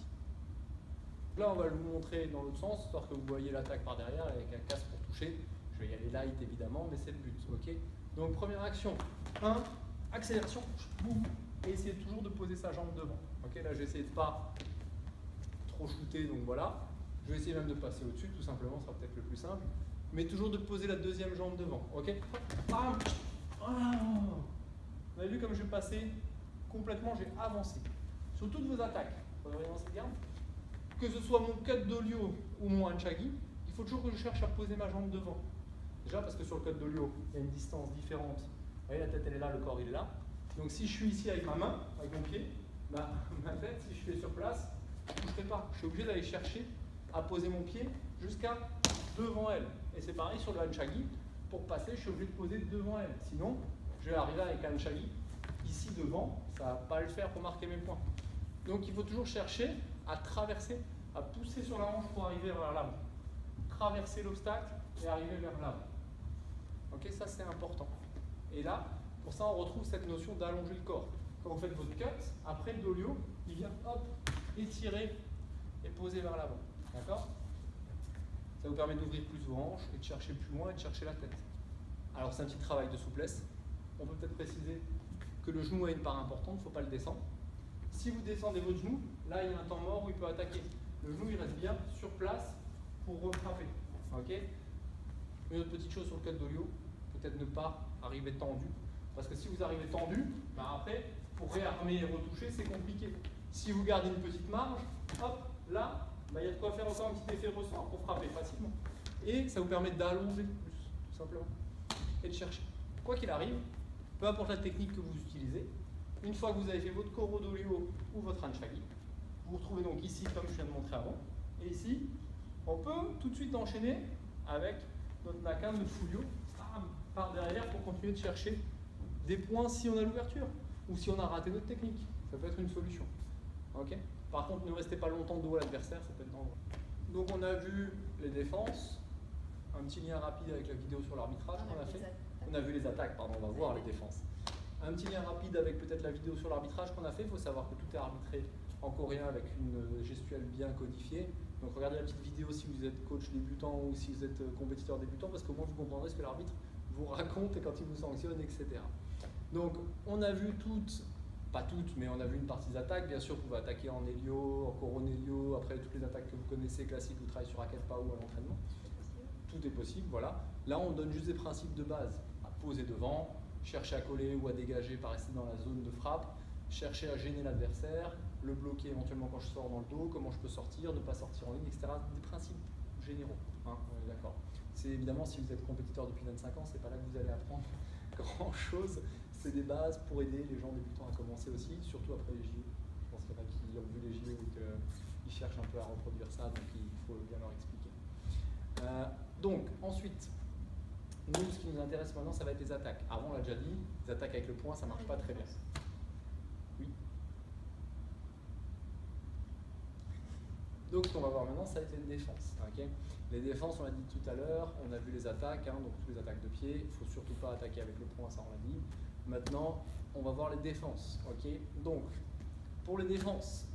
Là, on va le montrer dans l'autre sens, histoire que vous voyez l'attaque par derrière avec un casque pour toucher. Je vais y aller light évidemment, mais c'est le but. Ok, donc première action, 1, accélération, boum, et essayez toujours de poser sa jambe devant. Ok, là, je vais essayer de pas trop shooter, donc voilà. Je vais essayer même de passer au-dessus, tout simplement, ce sera peut-être le plus simple. Mais toujours de poser la deuxième jambe devant. Ok, vous avez vu comme je vais passer complètement, j'ai avancé. Sur toutes vos attaques, regardez dans cette garde, que ce soit mon cut d'olio ou mon Anchagi, il faut toujours que je cherche à poser ma jambe devant. Déjà parce que sur le cut d'olio, il y a une distance différente. Vous voyez, la tête elle est là, le corps il est là. Donc si je suis ici avec ma main, avec mon pied, ma tête, si je suis sur place, je ne bougerai pas. Je suis obligé d'aller chercher à poser mon pied jusqu'à devant elle. Et c'est pareil sur le Anchagi. Pour passer, je suis obligé de poser devant elle. Sinon, je vais arriver avec un Anchagi ici devant. Ça ne va pas le faire pour marquer mes points. Donc il faut toujours chercher à traverser, à pousser sur la hanche pour arriver vers l'avant. Traverser l'obstacle et arriver vers l'avant. Ok, ça c'est important. Et là, pour ça, on retrouve cette notion d'allonger le corps. Quand vous faites votre cut, après le dolio, il vient hop, étirer et poser vers l'avant. D'accord? Ça vous permet d'ouvrir plus vos hanches et de chercher plus loin et de chercher la tête. Alors c'est un petit travail de souplesse. On peut peut-être préciser que le genou a une part importante, il ne faut pas le descendre. Si vous descendez votre genou, là il y a un temps mort où il peut attaquer. Le genou il reste bien sur place pour refrapper. Okay? Une autre petite chose sur le cut d'olio, peut-être ne pas arriver tendu. Parce que si vous arrivez tendu, ben après, pour réarmer et retoucher, c'est compliqué. Si vous gardez une petite marge, hop, là, ben, il y a de quoi faire encore un petit effet ressort pour frapper facilement. Et ça vous permet d'allonger plus, tout simplement. Et de chercher. Quoi qu'il arrive, peu importe la technique que vous utilisez, une fois que vous avez fait votre Koro d'olio ou votre Hanchagi, vous vous retrouvez donc ici, comme je viens de montrer avant. Et ici, on peut tout de suite enchaîner avec notre Nakan, notre Fulio, par derrière pour continuer de chercher des points si on a l'ouverture ou si on a raté notre technique. Ça peut être une solution. Okay? Par contre, ne restez pas longtemps dos à l'adversaire, ça peut être dangereux. Donc on a vu les défenses, un petit lien rapide avec la vidéo sur l'arbitrage qu'on a fait. On a vu les attaques, pardon, on va voir les défenses. Un petit lien rapide avec peut-être la vidéo sur l'arbitrage qu'on a fait. Il faut savoir que tout est arbitré en coréen avec une gestuelle bien codifiée. Donc regardez la petite vidéo si vous êtes coach débutant ou si vous êtes compétiteur débutant, parce qu'au moins vous comprendrez ce que l'arbitre vous raconte et quand il vous sanctionne, etc. Donc on a vu toutes, pas toutes, mais on a vu une partie des attaques. Bien sûr, vous pouvez attaquer en hélio, en coronélio, après toutes les attaques que vous connaissez, classiques, vous travaillez sur raquette pas ou à l'entraînement. Tout est possible, voilà. Là, on donne juste des principes de base. À poser devant, chercher à coller ou à dégager par rester dans la zone de frappe, chercher à gêner l'adversaire, le bloquer éventuellement quand je sors dans le dos, comment je peux sortir, ne pas sortir en ligne, etc. Des principes généraux, hein, on est d'accord. C'est évidemment, si vous êtes compétiteur depuis 25 ans, c'est pas là que vous allez apprendre grand chose. C'est des bases pour aider les gens débutants à commencer aussi, surtout après les JO. Je pense qu'il y en a qui ont vu les JO et qu'ils cherchent un peu à reproduire ça, donc il faut bien leur expliquer. Donc, ensuite, nous, ce qui nous intéresse maintenant, ça va être les attaques. Avant, on l'a déjà dit, les attaques avec le poing, ça ne marche pas très bien. Oui. Donc, ce qu'on va voir maintenant, ça va être les défenses. Okay, les défenses, on l'a dit tout à l'heure, on a vu les attaques, hein, donc toutes les attaques de pied. Il ne faut surtout pas attaquer avec le poing, ça on l'a dit. Maintenant, on va voir les défenses. Okay, donc, pour les défenses,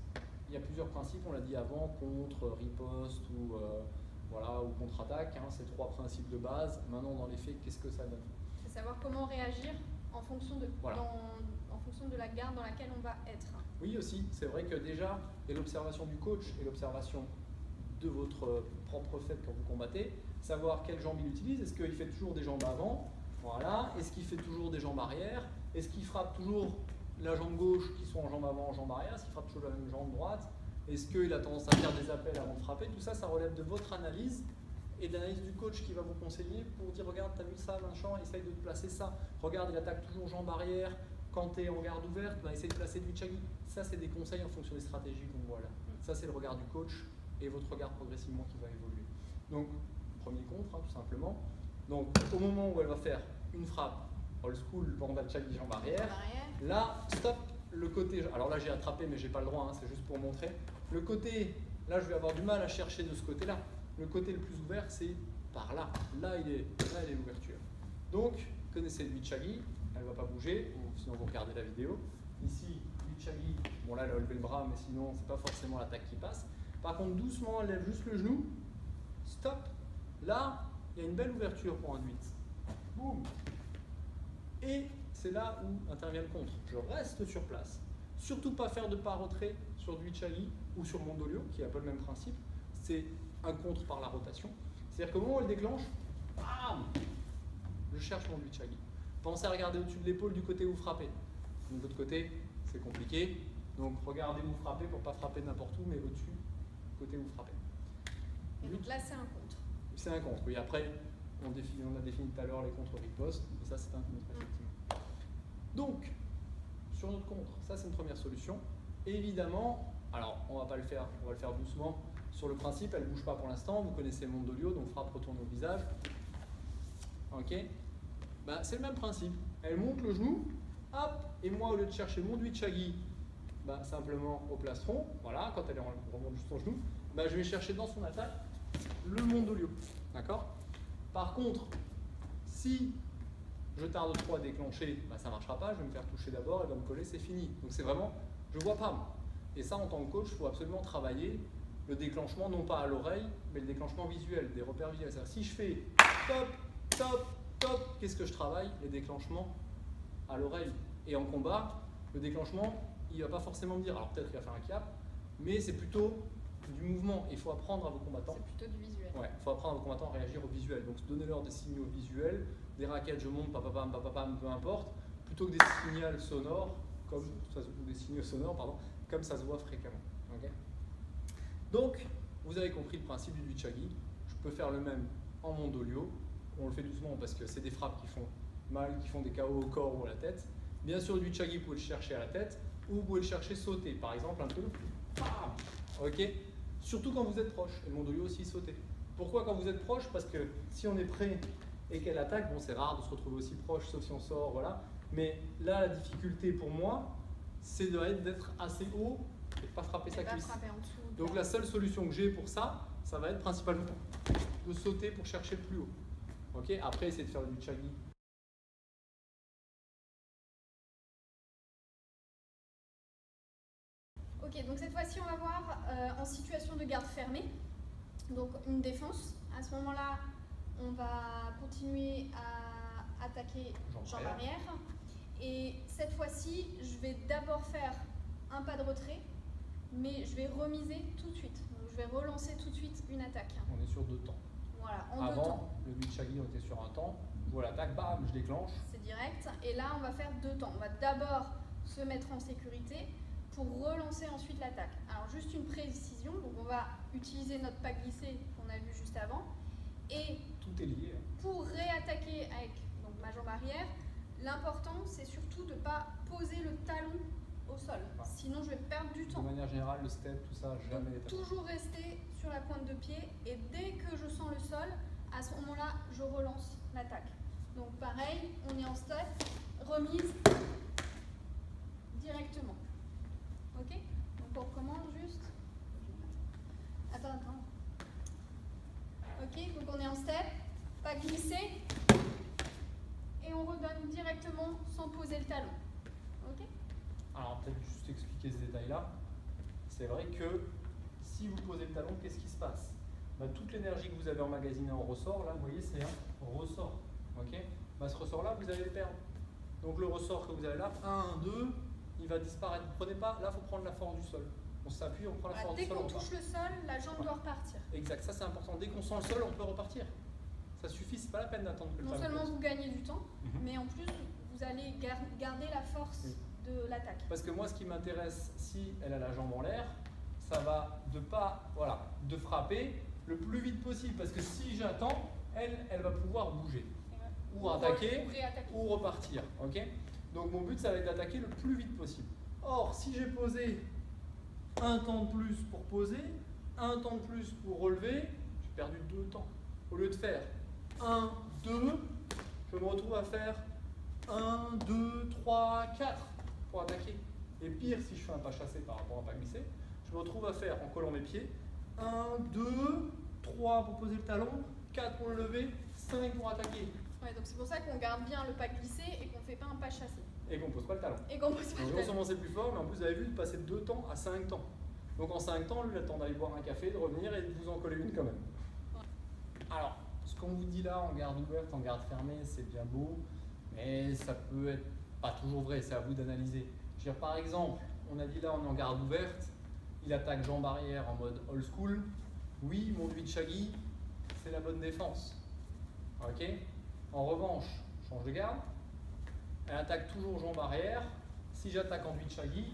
il y a plusieurs principes, on l'a dit avant, contre, riposte ou... voilà, ou contre-attaque, hein, ces trois principes de base. Maintenant, dans les faits, qu'est-ce que ça donne? C'est savoir comment réagir en fonction de, voilà. en fonction de la garde dans laquelle on va être. Oui, aussi. C'est vrai que déjà, il y a l'observation du coach et l'observation de votre propre fait quand vous combattez. Savoir quelle jambe il utilise. Est-ce qu'il fait toujours des jambes avant? Voilà. Est-ce qu'il fait toujours des jambes arrière? Est-ce qu'il frappe toujours la jambe gauche qui sont en jambe avant, en jambe arrière? Est-ce qu'il frappe toujours la même jambe droite? Est-ce qu'il a tendance à faire des appels avant de frapper? Tout ça, ça relève de votre analyse et de l'analyse du coach qui va vous conseiller pour dire regarde, tu as vu ça, machin, essaye de te placer ça. Regarde, il attaque toujours jambe arrière. Quand tu es en garde ouverte, bah, essaye de placer du chagi. Ça, c'est des conseils en fonction des stratégies qu'on voit là. Ça, c'est le regard du coach et votre regard progressivement qui va évoluer. Donc, premier contre, hein, tout simplement. Donc, au moment où elle va faire une frappe old school, banda chagi jambe arrière, là, stop. Le côté, alors là j'ai attrapé mais j'ai pas le droit, hein, c'est juste pour montrer. Le côté, là je vais avoir du mal à chercher de ce côté-là. Le côté le plus ouvert c'est par là. Là il est l'ouverture. Donc connaissez le Vichagi, elle ne va pas bouger, ou sinon vous regardez la vidéo. Ici, Vichagi, bon là elle a levé le bras mais sinon c'est pas forcément l'attaque qui passe. Par contre doucement elle lève juste le genou, stop. Là il y a une belle ouverture pour un 8. Boum. Et c'est là où intervient le contre. Je reste sur place. Surtout pas faire de pas retrait sur du Vichagi ou sur mon dolio, qui est un peu le même principe. C'est un contre par la rotation. C'est-à-dire qu'au moment où elle déclenche, bam, je cherche mon Vichagi. Pensez à regarder au-dessus de l'épaule du côté où vous frappez. De l'autre côté, c'est compliqué. Donc regardez où vous frappez pour ne pas frapper n'importe où, mais au-dessus, côté où vous frappez. Et donc là, c'est un contre. C'est un contre, oui. Après, on a défini tout à l'heure les contre-ripostes, et ça, c'est un contre, effectivement. Donc, sur notre contre, ça c'est une première solution. Évidemment, alors on va pas le faire, on va le faire doucement. Sur le principe, elle ne bouge pas pour l'instant. Vous connaissez mon dolio, donc frappe retourne au visage. Ok. Ben, c'est le même principe. Elle monte le genou, hop, et moi au lieu de chercher mon Vichagi, ben, simplement au plastron, voilà, quand elle remonte juste son genou, ben, je vais chercher dans son attaque le mon dolio. D'accord. Par contre, si je tarde trop à déclencher, bah, ça ne marchera pas, je vais me faire toucher d'abord, elle va me coller, c'est fini. Donc c'est vraiment, je ne vois pas moi. Et ça, en tant que coach, il faut absolument travailler le déclenchement, non pas à l'oreille, mais le déclenchement visuel, des repères visuels. C'est-à-dire si je fais top, top, top, qu'est-ce que je travaille? Les déclenchements à l'oreille. Et en combat, le déclenchement, il ne va pas forcément me dire, alors peut-être qu'il va faire un cap, mais c'est plutôt du mouvement. Il faut apprendre à vos combattants. C'est plutôt du visuel. Ouais, il faut apprendre à vos combattants à réagir au visuel. Donc donnez-leur des signaux visuels, des raquettes, je monte, papapam, papapam, peu importe, plutôt que des signaux sonores, comme ça se voit fréquemment. Okay, donc, vous avez compris le principe du Dvichagi. Je peux faire le même en Mondolio. On le fait doucement parce que c'est des frappes qui font mal, qui font des KO au corps ou à la tête. Bien sûr, le Dvichagi, vous pouvez le chercher à la tête ou vous pouvez le chercher sauter. Par exemple, un peu. Ok. Surtout quand vous êtes proche. Et le Mondolio aussi sauter. Pourquoi quand vous êtes proche? Parce que si on est prêt et qu'elle attaque, bon, c'est rare de se retrouver aussi proche, sauf si on sort, voilà. Mais là, la difficulté pour moi, c'est d'être assez haut et de ne pas frapper sa cuisse. Donc la seule solution que j'ai pour ça, ça va être principalement de sauter pour chercher le plus haut. Okay, après, essayez de faire du Dvichagi. Ok, donc cette fois-ci, on va voir en situation de garde fermée, donc une défense. À ce moment-là, on va continuer à attaquer jambe arrière. Et cette fois-ci, je vais d'abord faire un pas de retrait, mais je vais remiser tout de suite. Donc je vais relancer tout de suite une attaque. On est sur 2 temps. Voilà, Avant, le Dvichagi, on était sur un temps. Je vois l'attaque, bam, je déclenche. C'est direct. Et là, on va faire 2 temps. On va d'abord se mettre en sécurité pour relancer ensuite l'attaque. Alors, juste une précision. Donc, on va utiliser notre pas glissé qu'on a vu juste avant. Et tout est lié. Pour réattaquer avec donc, ma jambe arrière, l'important, c'est surtout de ne pas poser le talon au sol. Ouais. Sinon, je vais perdre du temps. De manière générale, le step, tout ça, jamais les talons. Toujours rester sur la pointe de pied. Et dès que je sens le sol, à ce moment-là, je relance l'attaque. Donc pareil, on est en step, remise directement. Ok? Donc on recommence juste. Attends. Ok, donc on est en step, pas glisser. Et on redonne directement sans poser le talon. Ok? Alors peut-être juste expliquer ce détail-là. C'est vrai que si vous posez le talon, qu'est-ce qui se passe? Toute l'énergie que vous avez emmagasinée en ressort, là, vous voyez, c'est un ressort. Okay, ce ressort-là, vous allez le perdre. Donc le ressort que vous avez là, 1, 2, il va disparaître. Vous ne prenez pas, là, il faut prendre la force du sol. On s'appuie, on prend la force du sol. Dès qu'on touche le sol, la jambe doit repartir. Exact, ça c'est important. Dès qu'on sent le sol, on peut repartir. Ça suffit, c'est pas la peine d'attendre que le talon. Non seulement vous gagnez du temps, mais en plus, vous allez garder la force de l'attaque. Parce que moi, ce qui m'intéresse, si elle a la jambe en l'air, ça va de frapper le plus vite possible. Parce que si j'attends, elle va pouvoir bouger. Ou attaquer, ou repartir. Okay, donc mon but, ça va être d'attaquer le plus vite possible. Or, si j'ai posé un temps de plus pour poser, un temps de plus pour relever, j'ai perdu 2 temps. Au lieu de faire 1, 2, je me retrouve à faire 1, 2, 3, 4 pour attaquer. Et pire, si je fais un pas chassé par rapport à un pas glissé, je me retrouve à faire, en collant mes pieds, 1, 2, 3 pour poser le talon, 4 pour le lever, 5 pour attaquer. Ouais, donc c'est pour ça qu'on garde bien le pas glissé et qu'on ne fait pas un pas chassé. Et qu'on ne pose pas le talon. Et qu'on pose pas le talon. Non seulement c'est plus fort, mais en plus vous avez vu de passer de 2 temps à 5 temps. Donc en 5 temps, lui, il a le temps d'aller boire un café, de revenir et de vous en coller une quand même. Ouais. Alors, ce qu'on vous dit là en garde ouverte, en garde fermée, c'est bien beau, mais ça peut être pas toujours vrai, c'est à vous d'analyser. Je veux dire, par exemple, on a dit là on est en garde ouverte, il attaque jambe arrière en mode old school. Oui, mon Dvichagi, c'est la bonne défense. Ok. En revanche, change de garde, elle attaque toujours jambe arrière. Si j'attaque en Dvichagi,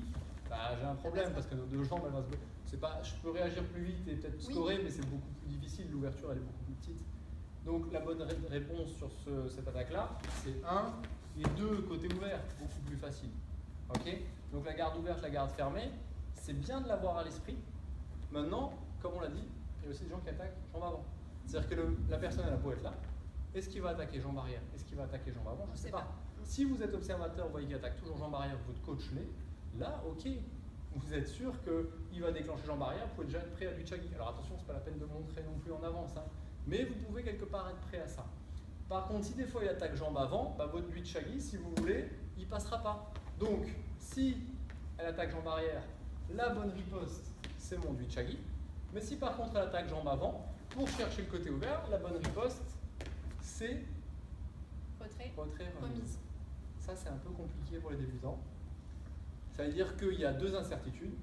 j'ai un problème parce que nos 2 jambes, elles vont se... Je peux réagir plus vite et peut-être scorer, mais c'est beaucoup plus difficile. L'ouverture, elle est beaucoup plus petite. Donc la bonne réponse sur cette attaque-là, c'est 1 et 2 côté ouvert, beaucoup plus facile. Ok. Donc la garde ouverte, la garde fermée, c'est bien de l'avoir à l'esprit. Maintenant, comme on l'a dit, il y a aussi des gens qui attaquent jambe avant. C'est-à-dire que la personne, elle a beau être là. Est-ce qu'il va attaquer jambe arrière? Est-ce qu'il va attaquer jambe avant? Je ne sais pas. Si vous êtes observateur, vous voyez qu'il attaque toujours jambe arrière, votre coach l'est, là, ok, vous êtes sûr qu'il va déclencher jambe arrière, vous pouvez déjà être prêt à Dvichagi. Alors attention, ce n'est pas la peine de montrer non plus en avance, hein, mais vous pouvez quelque part être prêt à ça. Par contre, si des fois il attaque jambe avant, bah, votre Dui Chagi, si vous voulez, il ne passera pas. Donc, si elle attaque jambe arrière, la bonne riposte, c'est mon Dui Chagi. Mais si par contre elle attaque jambe avant, pour chercher le côté ouvert, la bonne riposte, c'est Retrait, remise. Ça, c'est un peu compliqué pour les débutants. Ça veut dire qu'il y a deux incertitudes.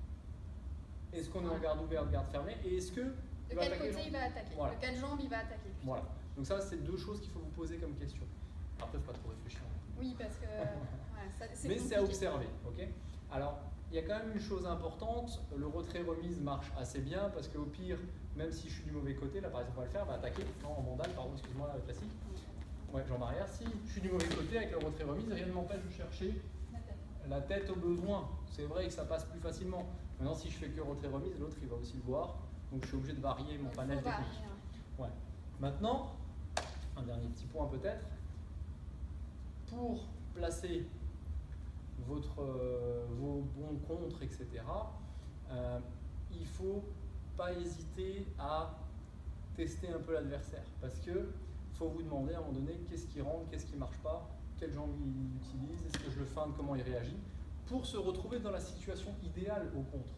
Est-ce qu'on est en garde ouverte, garde fermée, et est-ce que... De quel côté il va attaquer? Voilà. De quelle jambe il va attaquer? Voilà. Donc ça, c'est deux choses qu'il faut vous poser comme question. Après, il ne faut pas trop réfléchir. Oui, parce que c'est Mais compliqué. c'est à observer. Ok. Alors, il y a quand même une chose importante. Le retrait-remise marche assez bien parce qu'au pire, même si je suis du mauvais côté, là par exemple, on va le faire, va attaquer. Non, en mandale, pardon, excuse-moi, classique. Ouais, jambe arrière. Si je suis du mauvais côté avec le retrait-remise, rien ne m'empêche de chercher la tête au besoin. C'est vrai que ça passe plus facilement. Maintenant, si je fais que retrait-remise, l'autre il va aussi le voir. Donc je suis obligé de varier mon panel technique. Ouais. Maintenant, un dernier petit point peut-être. Pour placer vos bons contres, etc., il ne faut pas hésiter à tester un peu l'adversaire. Parce que faut vous demander à un moment donné qu'est-ce qui rentre, qu'est-ce qui ne marche pas, quelle jambe il utilise, est-ce que je le feinte, comment il réagit, pour se retrouver dans la situation idéale au contre.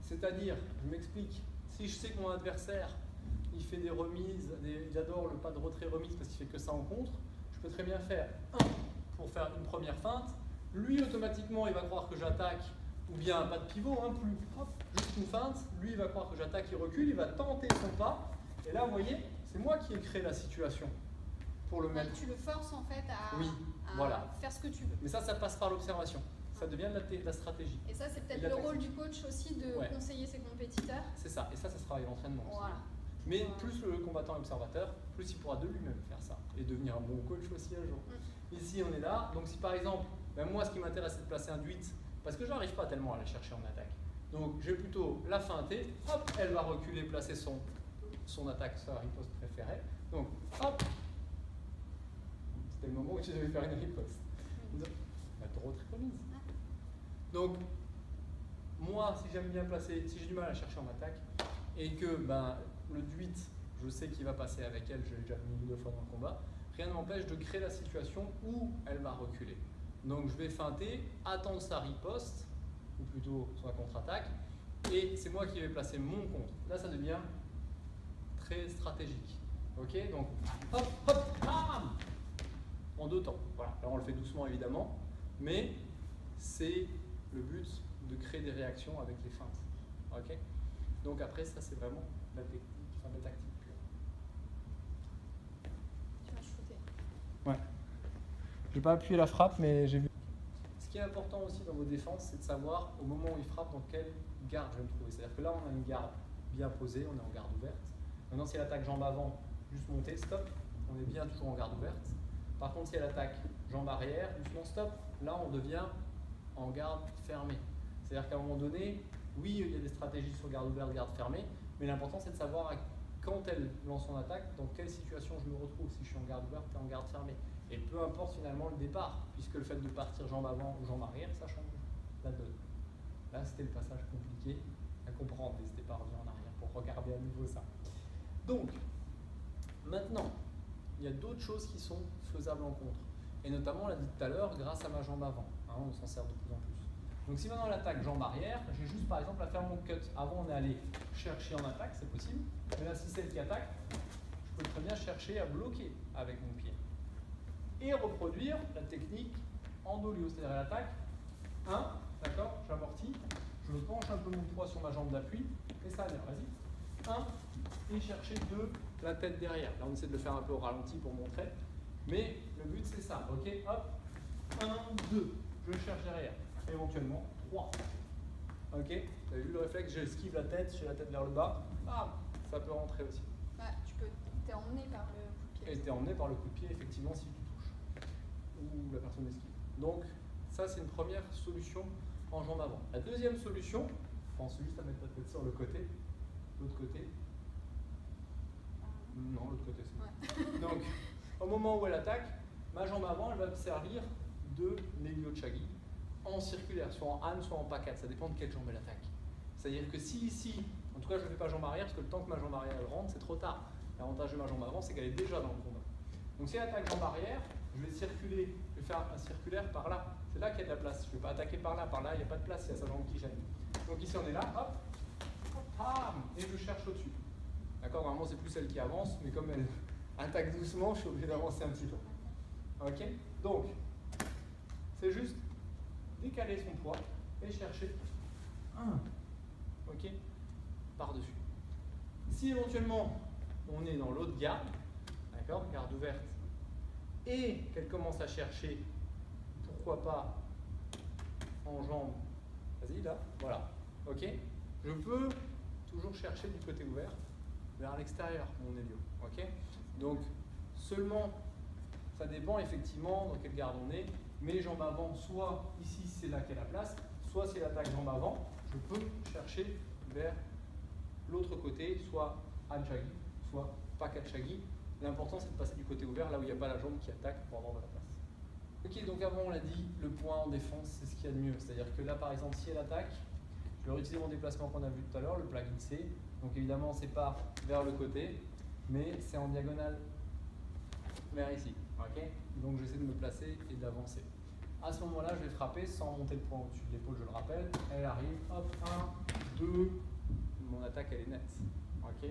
C'est-à-dire, je m'explique, si je sais que mon adversaire, il fait des remises, il adore le pas de retrait-remise parce qu'il fait que ça en contre, je peux très bien faire pour faire une première feinte, lui automatiquement il va croire que j'attaque, ou bien un pas de pivot, juste une feinte, lui il va croire que j'attaque, il recule, il va tenter son pas, et là vous voyez, c'est moi qui ai créé la situation pour le mettre. Tu le forces en fait à faire ce que tu veux. Mais ça passe par l'observation. Ça devient de la stratégie. Et ça, c'est peut-être le rôle du coach aussi de conseiller ses compétiteurs. C'est ça. Et ça se travaille l'entraînement aussi. Voilà. Mais plus le combattant est observateur, plus il pourra de lui-même faire ça. Et devenir un bon coach aussi un jour. Ici, on est là. Donc si par exemple, même moi, ce qui m'intéresse, c'est de placer un duit, parce que je n'arrive pas tellement à la chercher en attaque. Donc je vais plutôt la feinter. Hop, elle va reculer, placer son attaque, sa riposte préférée. Donc, hop, c'était le moment où tu devais faire une riposte. La droite remise. Donc, moi, si j'aime bien placer, si j'ai du mal à chercher en attaque, et que le duit, je sais qu'il va passer avec elle, je l'ai déjà mis 2 fois dans le combat, rien ne m'empêche de créer la situation où elle va reculer. Donc, je vais feinter, attendre sa riposte, ou plutôt sa contre-attaque, et c'est moi qui vais placer mon contre. Là, ça devient très stratégique. Ok, donc, hop, hop, bam, en 2 temps. Voilà, alors on le fait doucement évidemment, mais c'est le but de créer des réactions avec les feintes. Ok, donc après ça c'est vraiment la technique, la tactique pure. Tu vas shooter. Ouais. J'ai pas appuyé la frappe, mais j'ai vu. Ce qui est important aussi dans vos défenses, c'est de savoir au moment où il frappe dans quelle garde je vais me trouver. C'est-à-dire que là on a une garde bien posée, on est en garde ouverte. Maintenant si elle attaque jambe avant, juste monter, stop, on est bien toujours en garde ouverte. Par contre si elle attaque jambe arrière, doucement stop, là on devient en garde fermée. C'est-à-dire qu'à un moment donné, oui, il y a des stratégies sur garde ouverte, garde fermée, mais l'important c'est de savoir quand elle lance son attaque, dans quelle situation je me retrouve, si je suis en garde ouverte ou en garde fermée. Et peu importe finalement le départ, puisque le fait de partir jambe avant ou jambe arrière, ça change la donne. Là, c'était le passage compliqué à comprendre, n'hésitez pas à revenir en arrière pour regarder à nouveau ça. Donc, maintenant, il y a d'autres choses qui sont faisables en contre. Et notamment, on l'a dit tout à l'heure, grâce à ma jambe avant. On s'en sert de plus en plus. Donc si maintenant l'attaque jambe arrière, j'ai juste par exemple à faire mon cut. Avant on est allé chercher en attaque, c'est possible. Mais là si c'est elle qui attaque, je peux très bien chercher à bloquer avec mon pied. Et reproduire la technique en dolio, c'est-à-dire l'attaque. 1, d'accord, j'amortis, je penche un peu mon poids sur ma jambe d'appui, et ça vient, vas-y. 1, et chercher 2, la tête derrière. Là on essaie de le faire un peu au ralenti pour montrer. Mais le but c'est ça, ok, hop, 1, 2, je cherche derrière. Éventuellement 3. Ok, tu as vu le réflexe, j'esquive la tête, j'ai la tête vers le bas, ça peut rentrer aussi. T'es emmené par le coup de pied. Et t'es emmené par le coup de pied, effectivement, si tu touches. Ou la personne esquive. Donc, ça, c'est une première solution en jambe avant. La deuxième solution, pense juste à mettre ta tête sur le côté, l'autre côté. Non, l'autre côté, c'est bon. Donc, au moment où elle attaque, ma jambe avant, elle va me servir de Negyo Chagi. En circulaire, soit en âne, soit en paquette, ça dépend de quelle jambe elle attaque. C'est-à-dire que si ici, en tout cas je ne fais pas jambe arrière, parce que le temps que ma jambe arrière elle rentre, c'est trop tard. L'avantage de ma jambe avant, c'est qu'elle est déjà dans le combat. Donc si l'attaque jambe arrière, je vais circuler, je vais faire un circulaire par là. C'est là qu'il y a de la place. Je ne vais pas attaquer par là il n'y a pas de place, il y a sa jambe qui gêne. Donc ici on est là, hop, hop, bam, et je cherche au-dessus. D'accord, normalement c'est plus celle qui avance, mais comme elle attaque doucement, je suis obligé d'avancer un petit peu. Ok, donc c'est juste décaler son poids et chercher un, ok, par-dessus. Si éventuellement on est dans l'autre garde, d'accord, garde ouverte, et qu'elle commence à chercher, pourquoi pas, en jambe, vas-y là, voilà, ok, je peux toujours chercher du côté ouvert vers l'extérieur, mon hélio, ok. Donc seulement, ça dépend effectivement dans quelle garde on est, mais jambes avant, soit ici c'est là qu'est la place, soit si elle attaque jambe avant, je peux chercher vers l'autre côté, soit Anchagi, soit pas Kachagi. L'important c'est de passer du côté ouvert, là où il n'y a pas la jambe qui attaque pour avoir de la place. Ok, donc avant on l'a dit, le point en défense c'est ce qu'il y a de mieux. C'est-à-dire que là par exemple, si elle attaque, je vais réutiliser mon déplacement qu'on a vu tout à l'heure, le plugin C. Donc évidemment c'est pas vers le côté, mais c'est en diagonale vers ici. Ok, donc j'essaie de me placer et d'avancer. À ce moment-là, je vais frapper sans monter le point au-dessus de l'épaule, je le rappelle. Elle arrive, hop, 1, 2, mon attaque elle est nette. Ok.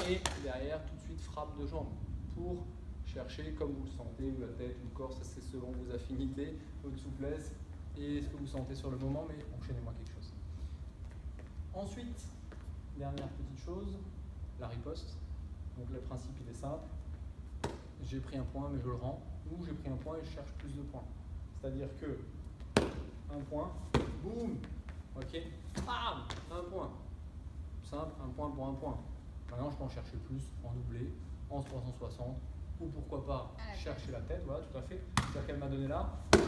Et derrière, tout de suite, frappe de jambe pour chercher comme vous le sentez, ou la tête, ou le corps, ça c'est selon vos affinités, votre souplesse et ce que vous sentez sur le moment, mais enchaînez-moi quelque chose. Ensuite, dernière petite chose, la riposte. Donc le principe il est simple. J'ai pris un point mais je le rends, ou j'ai pris un point et je cherche plus de points. C'est-à-dire que un point, boum, ok, bam, un point. Simple, un point pour un point. Maintenant je peux en chercher plus, en doublé, en 360, ou pourquoi pas chercher la tête, voilà tout à fait. C'est-à-dire qu'elle m'a donné là, 1,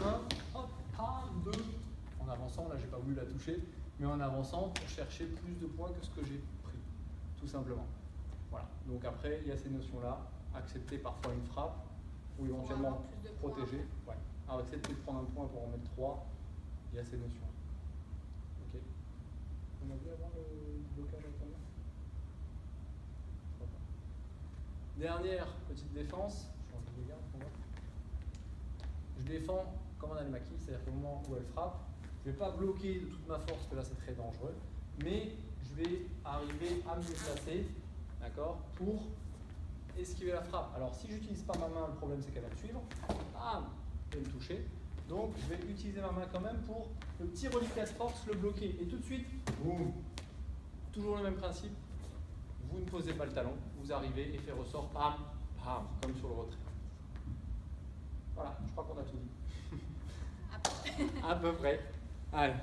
hop, bam, 2, en avançant, là j'ai pas voulu la toucher, mais en avançant pour chercher plus de points que ce que j'ai pris, tout simplement. Voilà, donc après il y a ces notions-là, accepter parfois une frappe, ou éventuellement protéger. Ouais. Alors accepter de prendre un point pour en mettre 3, il y a ces notions. Ok. On a vu avant le blocage avec la main ? Dernière petite défense, je défends comme un almaki, c'est-à-dire qu'au moment où elle frappe, je ne vais pas bloquer de toute ma force, parce que là c'est très dangereux, mais je vais arriver à me déplacer, d'accord, pour esquiver la frappe. Alors si j'utilise pas ma main, le problème c'est qu'elle va me suivre, bam, elle va me toucher, donc je vais utiliser ma main quand même pour le petit reliquat de force, le bloquer, et tout de suite, boum, toujours le même principe. Vous ne posez pas le talon, vous arrivez, effet ressort, bam, bam, comme sur le retrait. Voilà, je crois qu'on a tout dit. À peu près. Allez.